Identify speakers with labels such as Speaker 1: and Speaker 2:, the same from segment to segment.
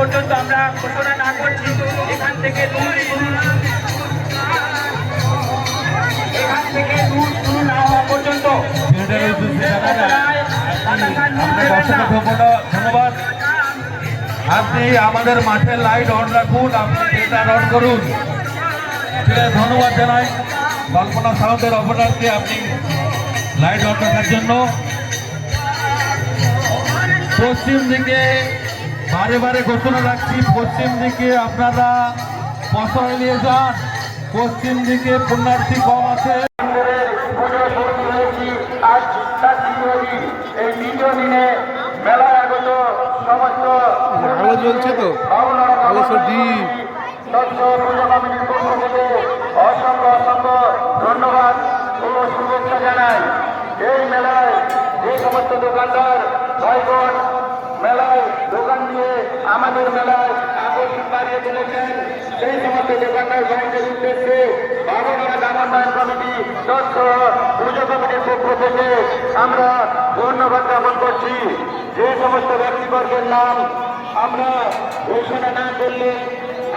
Speaker 1: পর্যন্ত আমরা ঘোষণা না করছি, এখান থেকে দূর শুরু না হওয়া পর্যন্ত
Speaker 2: ধন্যবাদ। আপনি আমাদের মাঠের লাইট অন রাখুন, আপনি থিয়েটার অন করুন। ধন্যবাদ জানাই কল্পনা সাউন্ডের অপারেটরকে আপনি লাইট অন রাখার জন্য। পশ্চিম দিকে বারে বারে ঘোষণা রাখছি, পশ্চিম দিকে আপনারা প্রশ্রয় নিয়ে যান। পশ্চিম দিকে পুণ্যার্থী কম আছে।
Speaker 1: এই দ্বিতীয় দিনে মেলায় আগত সমস্ত
Speaker 3: আলো জ্বলছে তো, আলো সব
Speaker 1: অসংখ্য অসংখ্য ধন্যবাদ ও শুভেচ্ছা জানাই। এই মেলায় যে সমস্ত দোকানদার ভাইবোন মেলায় দোকান দিয়ে আমাদের মেলায় আকর্ষণ বাড়িয়ে তুলেছেন, সেই সমস্ত দোকানদার ভাইদের উদ্দেশ্যে বাবুনারা গ্রামান্বয়ন কমিটি তথ্য পুজো কমিটির পক্ষ থেকে আমরা ধন্যবাদ জ্ঞাপন করছি। যে সমস্ত ব্যক্তিবর্গের নাম আমরা ঘোষণা না করলে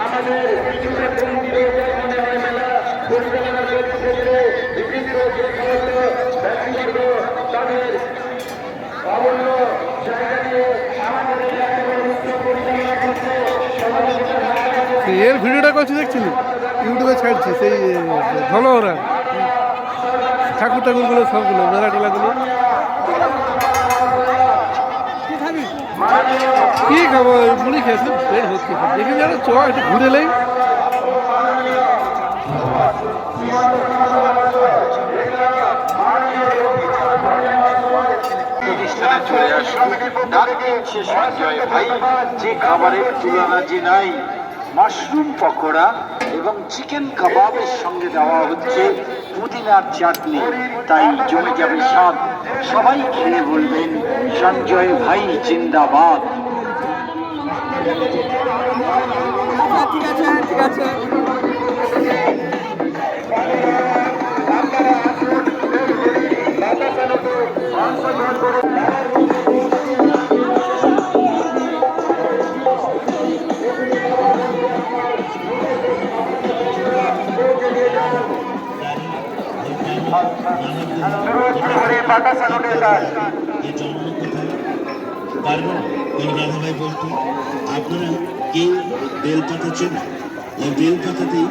Speaker 1: আমাদের কিছুটা কমতি রয়েছে মনে হয় মেলা পরিচালনার ক্ষেত্রে বিভিন্ন যে সমস্ত ব্যক্তিবর্গ তাদের অমূল্য জায়গা দিয়ে আমাদের এই একেবারে উৎসব পরিচালনা করতে
Speaker 3: এর ভিডিওটা করছি, দেখছিলি ইউটিউবে ছাড়ছে সেই ধনওরা ঠাকুর ঠাকুরগুলো সবগুলো মেলা টেলাগুলো। কি খাবো, মুড়ি খেয়েছি, পেট ভর্তি দেখে যারা চ একটু ঘুরে এলেই।
Speaker 4: প্রতিষ্ঠানে চলে আসুন, ডাক দিচ্ছে সঞ্জয় ভাই। যে খাবারের তুলনা যে নাই, মাশরুম পকোড়া এবং চিকেন কাবাবের সঙ্গে দেওয়া হচ্ছে পুদিনার চাটনি, তাই জমে যাবে স্বাদ। সবাই খেয়ে বলবেন সঞ্জয় ভাই জিন্দাবাদ।
Speaker 3: ঠিক আছে, ঠিক আছে।
Speaker 5: দাদাভাই বলতো আপনারা কেউ বেল পাতা চেনেন, ওই বেল পাতাতেই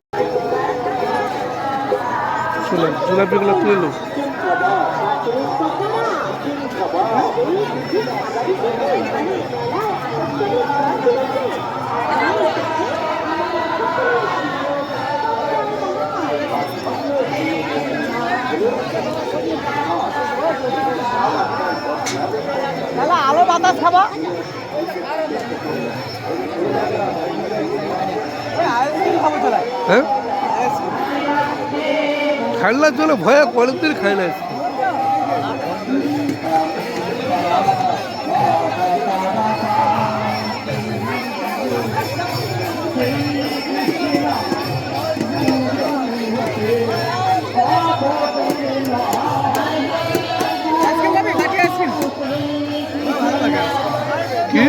Speaker 3: জিলাপিগুলো তুলে লো।
Speaker 6: আলো বাতাস খাবা
Speaker 3: হ্যাঁ, খাইলার জন্য ভয়ে কলেজদের খাই না। কি